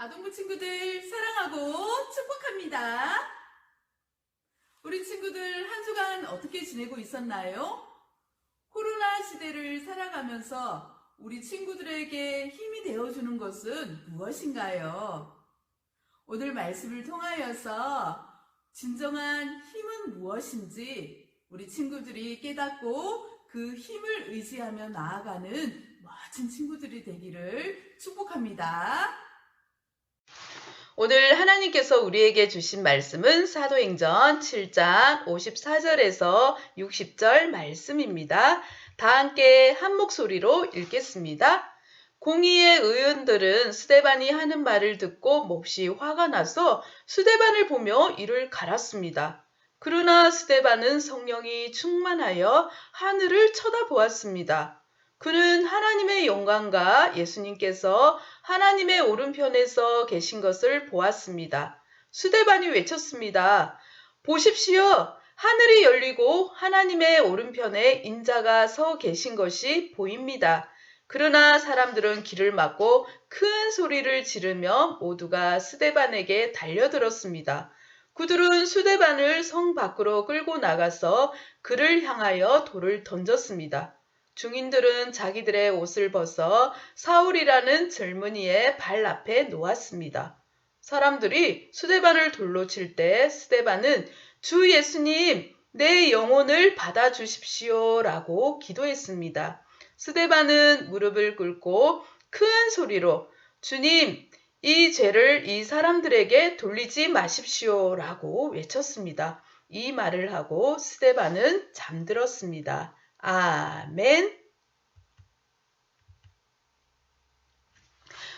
아동부 친구들 사랑하고 축복합니다. 우리 친구들 한 주간 어떻게 지내고 있었나요? 코로나 시대를 살아가면서 우리 친구들에게 힘이 되어주는 것은 무엇인가요? 오늘 말씀을 통하여서 진정한 힘은 무엇인지 우리 친구들이 깨닫고 그 힘을 의지하며 나아가는 멋진 친구들이 되기를 축복합니다. 오늘 하나님께서 우리에게 주신 말씀은 사도행전 7장 54절에서 60절 말씀입니다. 다 함께 한 목소리로 읽겠습니다. 공의의 의원들은 스데반이 하는 말을 듣고 몹시 화가 나서 스데반을 보며 이를 갈았습니다. 그러나 스데반은 성령이 충만하여 하늘을 쳐다보았습니다. 그는 하나님의 영광과 예수님께서 하나님의 오른편에서 계신 것을 보았습니다. 스데반이 외쳤습니다. 보십시오. 하늘이 열리고 하나님의 오른편에 인자가 서 계신 것이 보입니다. 그러나 사람들은 길을 막고 큰 소리를 지르며 모두가 스데반에게 달려들었습니다. 그들은 스데반을 성 밖으로 끌고 나가서 그를 향하여 돌을 던졌습니다. 중인들은 자기들의 옷을 벗어 사울이라는 젊은이의 발 앞에 놓았습니다. 사람들이 스데반을 돌로 칠 때 스데반은 주 예수님, 내 영혼을 받아주십시오 라고 기도했습니다. 스데반은 무릎을 꿇고 큰 소리로 주님, 이 죄를 이 사람들에게 돌리지 마십시오 라고 외쳤습니다. 이 말을 하고 스데반은 잠들었습니다. 아멘.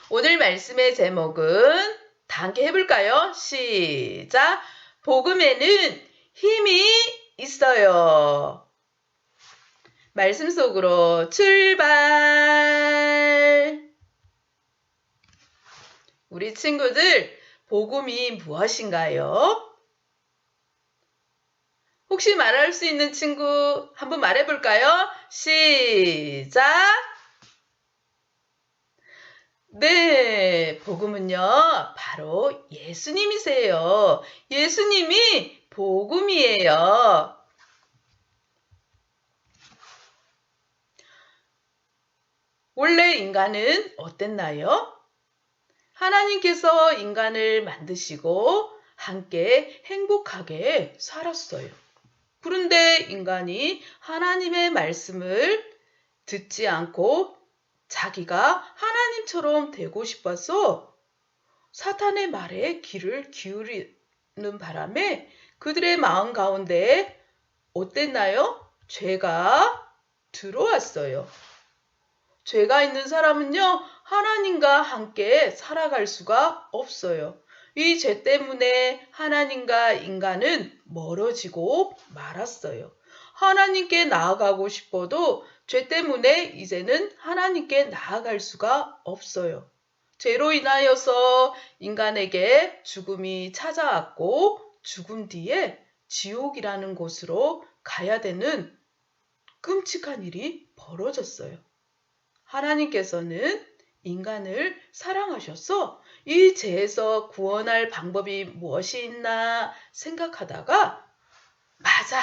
오늘 말씀의 제목은 다 함께 해볼까요? 시작! 복음에는 힘이 있어요. 말씀 속으로 출발! 우리 친구들, 복음이 무엇인가요? 혹시 말할 수 있는 친구 한번 말해볼까요? 시작! 네, 복음은요, 바로 예수님이세요. 예수님이 복음이에요. 원래 인간은 어땠나요? 하나님께서 인간을 만드시고 함께 행복하게 살았어요. 그런데 인간이 하나님의 말씀을 듣지 않고 자기가 하나님처럼 되고 싶어서 사탄의 말에 귀를 기울이는 바람에 그들의 마음 가운데 어땠나요? 죄가 들어왔어요. 죄가 있는 사람은요, 하나님과 함께 살아갈 수가 없어요. 이 죄 때문에 하나님과 인간은 멀어지고 말았어요. 하나님께 나아가고 싶어도 죄 때문에 이제는 하나님께 나아갈 수가 없어요. 죄로 인하여서 인간에게 죽음이 찾아왔고 죽음 뒤에 지옥이라는 곳으로 가야 되는 끔찍한 일이 벌어졌어요. 하나님께서는 인간을 사랑하셔서 이 죄에서 구원할 방법이 무엇이 있나 생각하다가 맞아!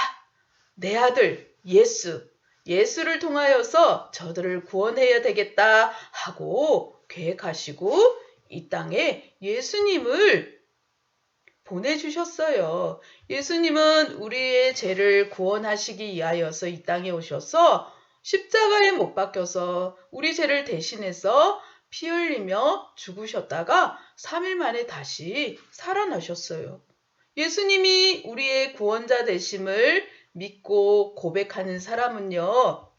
내 아들 예수를 통하여서 저들을 구원해야 되겠다 하고 계획하시고 이 땅에 예수님을 보내주셨어요. 예수님은 우리의 죄를 구원하시기 위하여서 이 땅에 오셔서 십자가에 못 박혀서 우리 죄를 대신해서 피 흘리며 죽으셨다가 3일 만에 다시 살아나셨어요. 예수님이 우리의 구원자 되심을 믿고 고백하는 사람은요,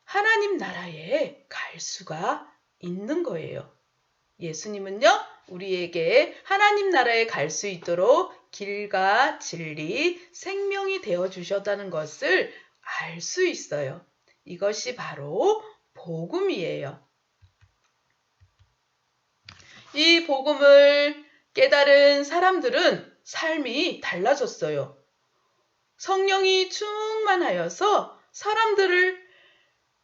하나님 나라에 갈 수가 있는 거예요. 예수님은요, 우리에게 하나님 나라에 갈 수 있도록 길과 진리, 생명이 되어 주셨다는 것을 알 수 있어요. 이것이 바로 복음이에요. 이 복음을 깨달은 사람들은 삶이 달라졌어요. 성령이 충만하여서 사람들이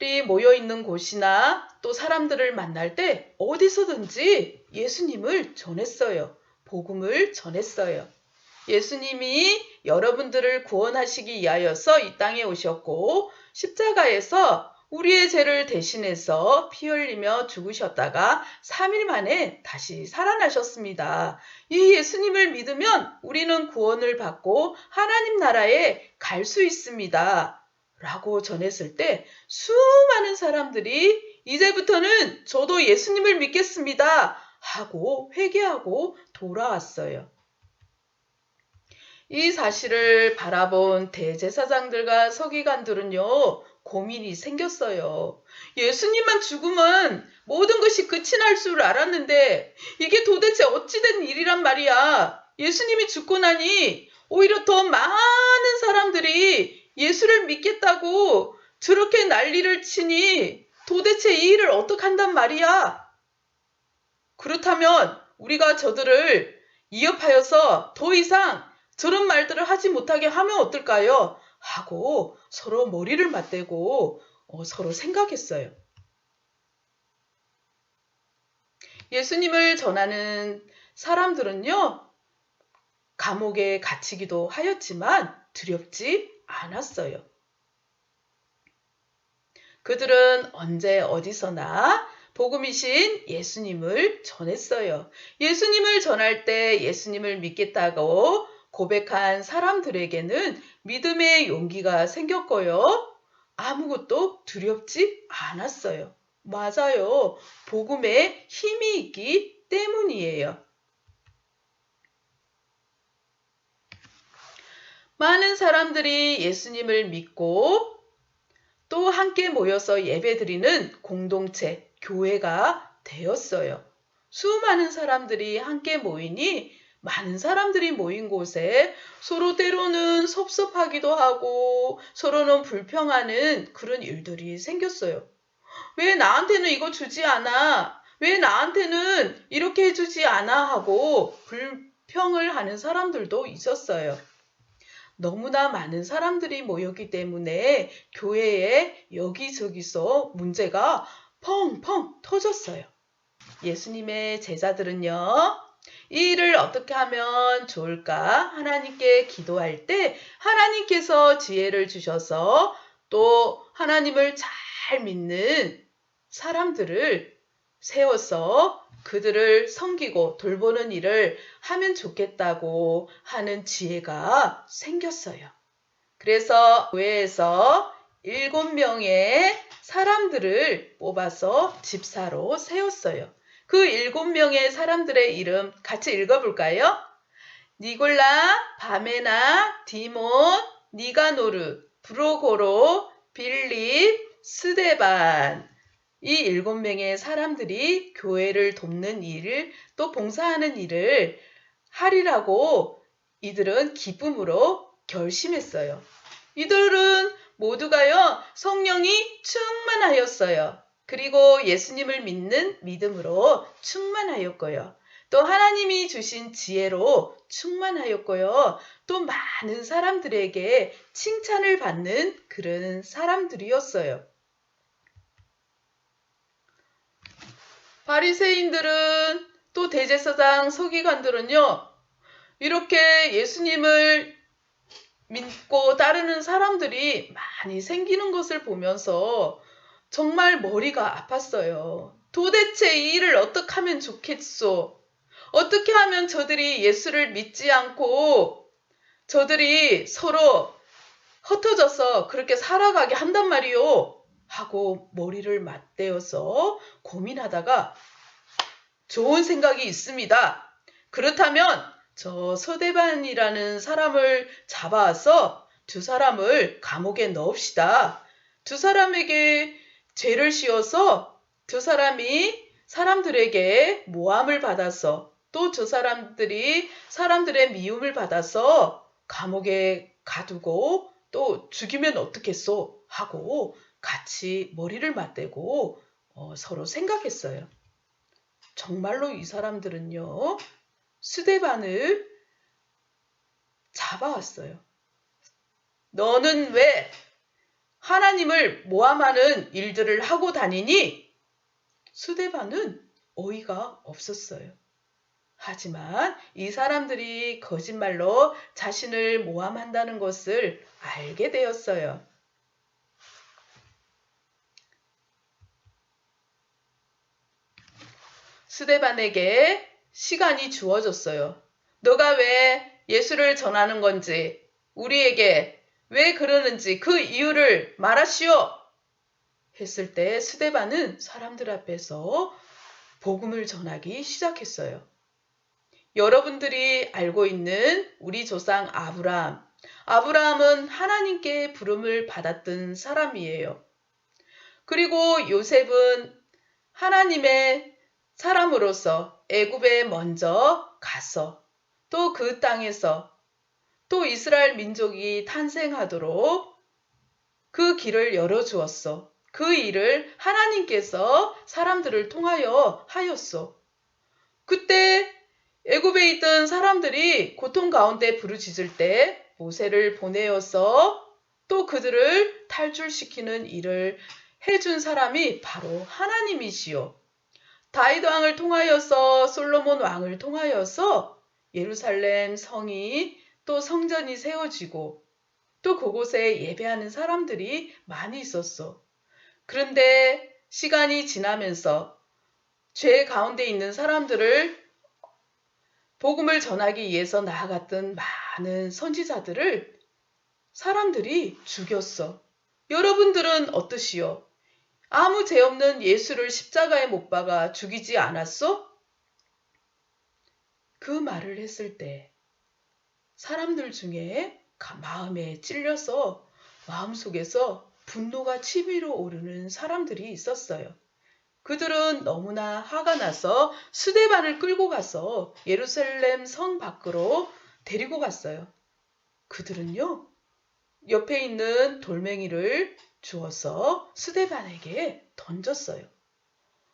사람들이 모여 있는 곳이나 또 사람들을 만날 때 어디서든지 예수님을 전했어요. 복음을 전했어요. 예수님이 여러분들을 구원하시기 위하여서 이 땅에 오셨고 십자가에서 우리의 죄를 대신해서 피 흘리며 죽으셨다가 3일 만에 다시 살아나셨습니다. 이 예수님을 믿으면 우리는 구원을 받고 하나님 나라에 갈 수 있습니다. 라고 전했을 때 수많은 사람들이 이제부터는 저도 예수님을 믿겠습니다. 하고 회개하고 돌아왔어요. 이 사실을 바라본 대제사장들과 서기관들은요, 고민이 생겼어요. 예수님만 죽으면 모든 것이 끝이 날 줄 알았는데 이게 도대체 어찌된 일이란 말이야. 예수님이 죽고 나니 오히려 더 많은 사람들이 예수를 믿겠다고 저렇게 난리를 치니 도대체 이 일을 어떡한단 말이야. 그렇다면 우리가 저들을 이업하여서 더 이상 저런 말들을 하지 못하게 하면 어떨까요? 하고 서로 머리를 맞대고 서로 생각했어요. 예수님을 전하는 사람들은요, 감옥에 갇히기도 하였지만 두렵지 않았어요. 그들은 언제 어디서나 복음이신 예수님을 전했어요. 예수님을 전할 때 예수님을 믿겠다고 고백한 사람들에게는 믿음의 용기가 생겼고요. 아무것도 두렵지 않았어요. 맞아요. 복음에 힘이 있기 때문이에요. 많은 사람들이 예수님을 믿고 또 함께 모여서 예배드리는 공동체, 교회가 되었어요. 수많은 사람들이 함께 모이니 많은 사람들이 모인 곳에 서로 때로는 섭섭하기도 하고 서로는 불평하는 그런 일들이 생겼어요. 왜 나한테는 이거 주지 않아? 왜 나한테는 이렇게 해주지 않아? 하고 불평을 하는 사람들도 있었어요. 너무나 많은 사람들이 모였기 때문에 교회에 여기저기서 문제가 펑펑 터졌어요. 예수님의 제자들은요, 이 일을 어떻게 하면 좋을까 하나님께 기도할 때 하나님께서 지혜를 주셔서 또 하나님을 잘 믿는 사람들을 세워서 그들을 섬기고 돌보는 일을 하면 좋겠다고 하는 지혜가 생겼어요. 그래서 교회에서 7명의 사람들을 뽑아서 집사로 세웠어요. 그 7명의 사람들의 이름 같이 읽어볼까요? 니골라, 바메나, 디몬, 니가노르, 브로고로, 빌립, 스데반. 이 7명의 사람들이 교회를 돕는 일을 또 봉사하는 일을 하리라고 이들은 기쁨으로 결심했어요. 이들은 모두가요, 성령이 충만하였어요. 그리고 예수님을 믿는 믿음으로 충만하였고요. 또 하나님이 주신 지혜로 충만하였고요. 또 많은 사람들에게 칭찬을 받는 그런 사람들이었어요. 바리새인들은 또 대제사장 서기관들은요, 이렇게 예수님을 믿고 따르는 사람들이 많이 생기는 것을 보면서 정말 머리가 아팠어요. 도대체 이 일을 어떻게 하면 좋겠소? 어떻게 하면 저들이 예수를 믿지 않고 저들이 서로 흩어져서 그렇게 살아가게 한단 말이오? 하고 머리를 맞대어서 고민하다가 좋은 생각이 있습니다. 그렇다면 저 서대반이라는 사람을 잡아와서 두 사람을 감옥에 넣읍시다. 두 사람에게 죄를 씌워서 두 사람이 사람들에게 모함을 받아서 또 저 사람들이 사람들의 미움을 받아서 감옥에 가두고 또 죽이면 어떻겠소? 하고 같이 머리를 맞대고 서로 생각했어요. 정말로 이 사람들은요, 스데반을 잡아왔어요. 너는 왜 하나님을 모함하는 일들을 하고 다니니 스데반은 어이가 없었어요. 하지만 이 사람들이 거짓말로 자신을 모함한다는 것을 알게 되었어요. 스데반에게 시간이 주어졌어요. 너가 왜 예수를 전하는 건지, 우리에게 왜 그러는지 그 이유를 말하시오! 했을 때 스데반은 사람들 앞에서 복음을 전하기 시작했어요. 여러분들이 알고 있는 우리 조상 아브라함. 아브라함은 하나님께 부름을 받았던 사람이에요. 그리고 요셉은 하나님의 사람으로서 애굽에 먼저 가서 또 그 땅에서 또 이스라엘 민족이 탄생하도록 그 길을 열어주었어. 그 일을 하나님께서 사람들을 통하여 하였소. 그때 애굽에 있던 사람들이 고통 가운데 부르짖을 때 모세를 보내어서 또 그들을 탈출시키는 일을 해준 사람이 바로 하나님이시요. 다윗 왕을 통하여서 솔로몬 왕을 통하여서 예루살렘 성이 또 성전이 세워지고 또 그곳에 예배하는 사람들이 많이 있었어. 그런데 시간이 지나면서 죄 가운데 있는 사람들을 복음을 전하기 위해서 나아갔던 많은 선지자들을 사람들이 죽였어. 여러분들은 어떠시오? 아무 죄 없는 예수를 십자가에 못 박아 죽이지 않았소? 그 말을 했을 때 사람들 중에 마음에 찔려서 마음속에서 분노가 치밀어 오르는 사람들이 있었어요. 그들은 너무나 화가 나서 스데반을 끌고 가서 예루살렘 성 밖으로 데리고 갔어요. 그들은요, 옆에 있는 돌멩이를 주어서 스데반에게 던졌어요.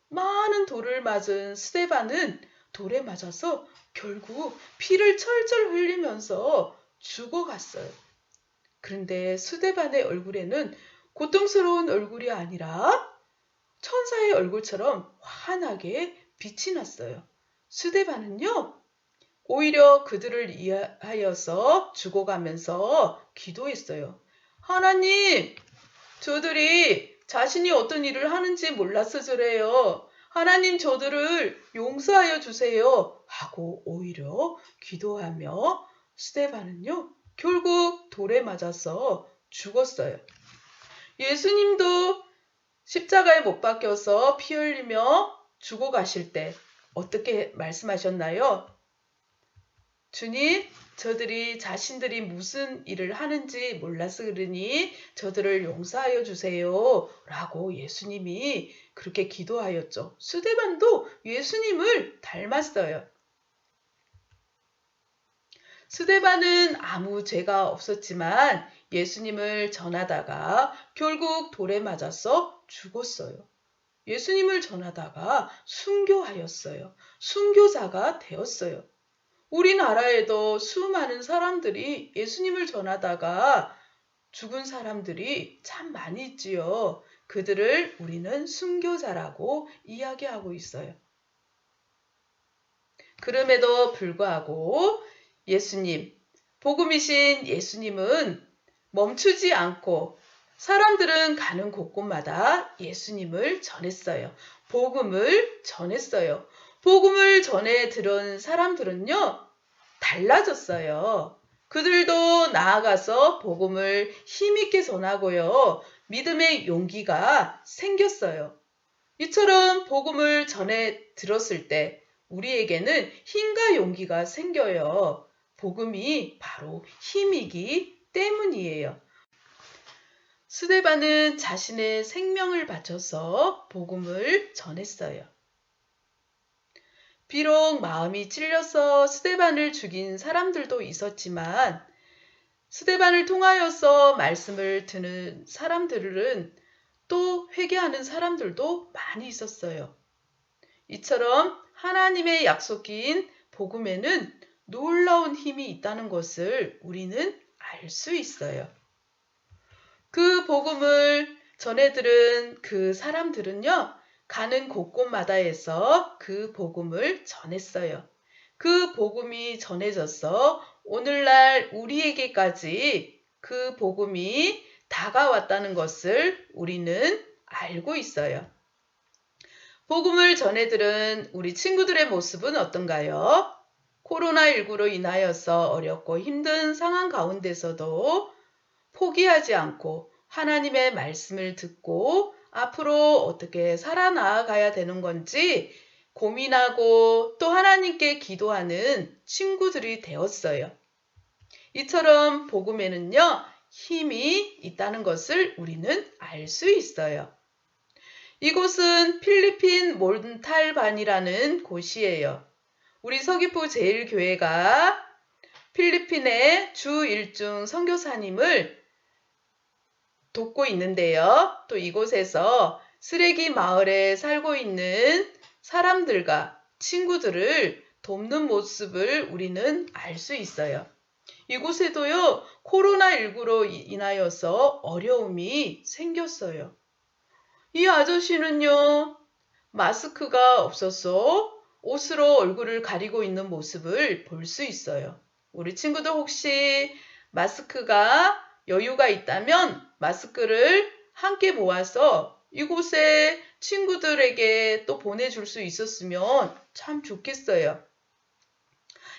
많은 돌을 맞은 스데반은 돌에 맞아서 결국 피를 철철 흘리면서 죽어갔어요. 그런데 스데반의 얼굴에는 고통스러운 얼굴이 아니라 천사의 얼굴처럼 환하게 빛이 났어요. 스데반은요, 오히려 그들을 위하여서 죽어가면서 기도했어요. 하나님, 저들이 자신이 어떤 일을 하는지 몰라서 저래요. 하나님, 저들을 용서하여 주세요. 하고 오히려 기도하며 스데반은요, 결국 돌에 맞아서 죽었어요. 예수님도 십자가에 못 박혀서 피 흘리며 죽어가실 때 어떻게 말씀하셨나요? 주님, 저들이 자신들이 무슨 일을 하는지 몰라서 그러니 저들을 용서하여 주세요. 라고 예수님이 그렇게 기도하였죠. 스데반도 예수님을 닮았어요. 스데반은 아무 죄가 없었지만 예수님을 전하다가 결국 돌에 맞아서 죽었어요. 예수님을 전하다가 순교하였어요. 순교자가 되었어요. 우리나라에도 수많은 사람들이 예수님을 전하다가 죽은 사람들이 참 많이 있지요. 그들을 우리는 순교자라고 이야기하고 있어요. 그럼에도 불구하고 예수님, 복음이신 예수님은 멈추지 않고 사람들은 가는 곳곳마다 예수님을 전했어요. 복음을 전했어요. 복음을 전해 들은 사람들은요, 달라졌어요. 그들도 나아가서 복음을 힘있게 전하고요, 믿음의 용기가 생겼어요. 이처럼 복음을 전해 들었을 때 우리에게는 힘과 용기가 생겨요. 복음이 바로 힘이기 때문이에요. 스데반은 자신의 생명을 바쳐서 복음을 전했어요. 비록 마음이 찔려서 스데반을 죽인 사람들도 있었지만 스데반을 통하여서 말씀을 듣는 사람들은 또 회개하는 사람들도 많이 있었어요. 이처럼 하나님의 약속인 복음에는 놀라운 힘이 있다는 것을 우리는 알 수 있어요. 그 복음을 전해들은 그 사람들은요, 가는 곳곳마다에서 그 복음을 전했어요. 그 복음이 전해져서 오늘날 우리에게까지 그 복음이 다가왔다는 것을 우리는 알고 있어요. 복음을 전해들은 우리 친구들의 모습은 어떤가요? 코로나19로 인하여서 어렵고 힘든 상황 가운데서도 포기하지 않고 하나님의 말씀을 듣고 앞으로 어떻게 살아나가야 되는 건지 고민하고 또 하나님께 기도하는 친구들이 되었어요. 이처럼 복음에는요, 힘이 있다는 것을 우리는 알 수 있어요. 이곳은 필리핀 몬탈반이라는 곳이에요. 우리 서귀포 제일교회가 필리핀의 주 일중 선교사님을 돕고 있는데요. 또 이곳에서 쓰레기 마을에 살고 있는 사람들과 친구들을 돕는 모습을 우리는 알 수 있어요. 이곳에도요, 코로나19로 인하여서 어려움이 생겼어요. 이 아저씨는요, 마스크가 없어서 옷으로 얼굴을 가리고 있는 모습을 볼 수 있어요. 우리 친구들 혹시 마스크가 여유가 있다면 마스크를 함께 모아서 이곳에 친구들에게 또 보내줄 수 있었으면 참 좋겠어요.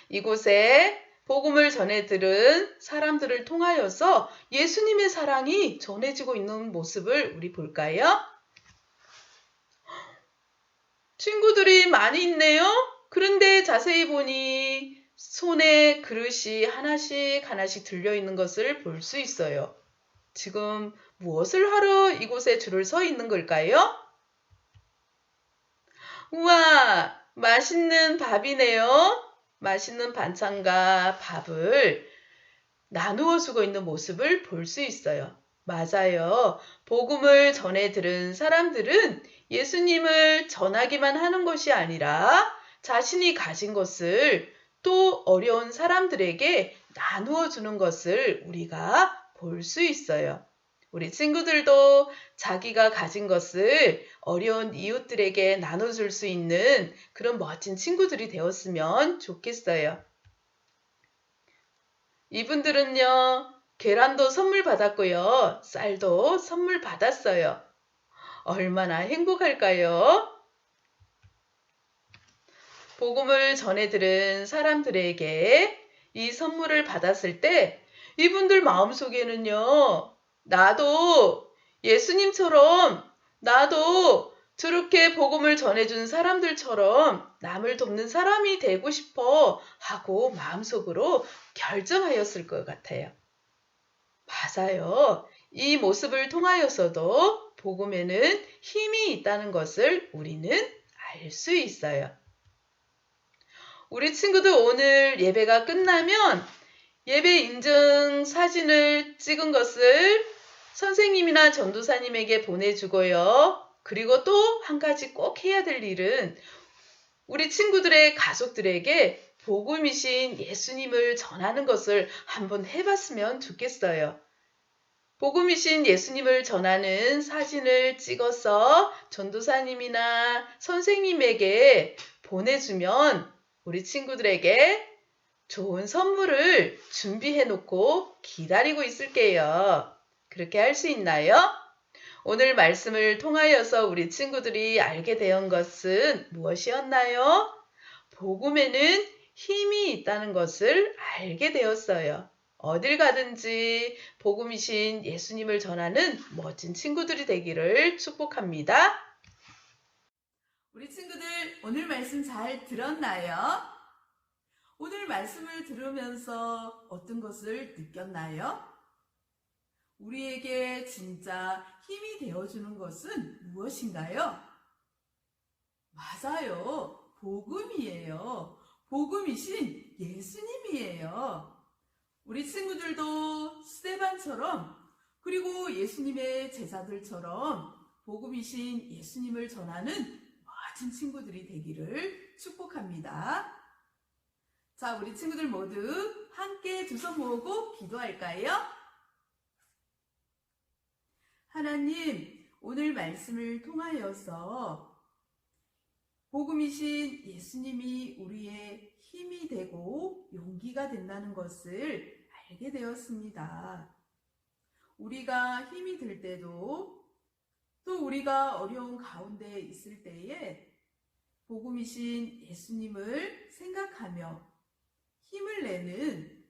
이곳에 복음을 전해 들은 사람들을 통하여서 예수님의 사랑이 전해지고 있는 모습을 우리 볼까요? 친구들이 많이 있네요. 그런데 자세히 보니 손에 그릇이 하나씩 하나씩 들려있는 것을 볼 수 있어요. 지금 무엇을 하러 이곳에 줄을 서 있는 걸까요? 우와, 맛있는 밥이네요. 맛있는 반찬과 밥을 나누어 주고 있는 모습을 볼 수 있어요. 맞아요. 복음을 전해 들은 사람들은 예수님을 전하기만 하는 것이 아니라 자신이 가진 것을 또 어려운 사람들에게 나누어 주는 것을 우리가 볼 수 있어요. 우리 친구들도 자기가 가진 것을 어려운 이웃들에게 나눠줄 수 있는 그런 멋진 친구들이 되었으면 좋겠어요. 이분들은요, 계란도 선물 받았고요, 쌀도 선물 받았어요. 얼마나 행복할까요? 복음을 전해 들은 사람들에게 이 선물을 받았을 때 이분들 마음속에는요, 나도 예수님처럼 나도 저렇게 복음을 전해준 사람들처럼 남을 돕는 사람이 되고 싶어 하고 마음속으로 결정하였을 것 같아요. 맞아요. 이 모습을 통하여서도 복음에는 힘이 있다는 것을 우리는 알 수 있어요. 우리 친구들 오늘 예배가 끝나면 예배 인증 사진을 찍은 것을 선생님이나 전도사님에게 보내주고요. 그리고 또 한 가지 꼭 해야 될 일은 우리 친구들의 가족들에게 복음이신 예수님을 전하는 것을 한번 해봤으면 좋겠어요. 복음이신 예수님을 전하는 사진을 찍어서 전도사님이나 선생님에게 보내주면 우리 친구들에게 좋은 선물을 준비해 놓고 기다리고 있을게요. 그렇게 할 수 있나요? 오늘 말씀을 통하여서 우리 친구들이 알게 된 것은 무엇이었나요? 복음에는 힘이 있다는 것을 알게 되었어요. 어딜 가든지 복음이신 예수님을 전하는 멋진 친구들이 되기를 축복합니다. 우리 친구들 오늘 말씀 잘 들었나요? 오늘 말씀을 들으면서 어떤 것을 느꼈나요? 우리에게 진짜 힘이 되어주는 것은 무엇인가요? 맞아요. 복음이에요. 복음이신 예수님이에요. 우리 친구들도 스데반처럼 그리고 예수님의 제자들처럼 복음이신 예수님을 전하는 멋진 친구들이 되기를 축복합니다. 자, 우리 친구들 모두 함께 두 손 모으고 기도할까요? 하나님, 오늘 말씀을 통하여서 복음이신 예수님이 우리의 힘이 되고 용기가 된다는 것을 알게 되었습니다. 우리가 힘이 들 때도 또 우리가 어려운 가운데 있을 때에 복음이신 예수님을 생각하며 힘을 내는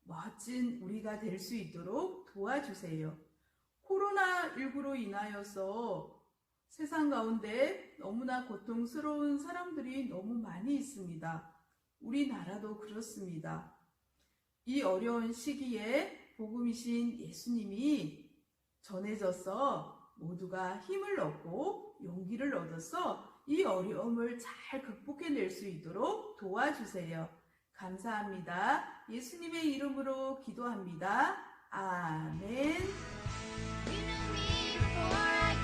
멋진 우리가 될 수 있도록 도와주세요. 코로나19로 인하여서 세상 가운데 너무나 고통스러운 사람들이 너무 많이 있습니다. 우리나라도 그렇습니다. 이 어려운 시기에 복음이신 예수님이 전해져서 모두가 힘을 얻고 용기를 얻어서 이 어려움을 잘 극복해낼 수 있도록 도와주세요. 감사합니다. 예수님의 이름으로 기도합니다. 아멘. You knew me before I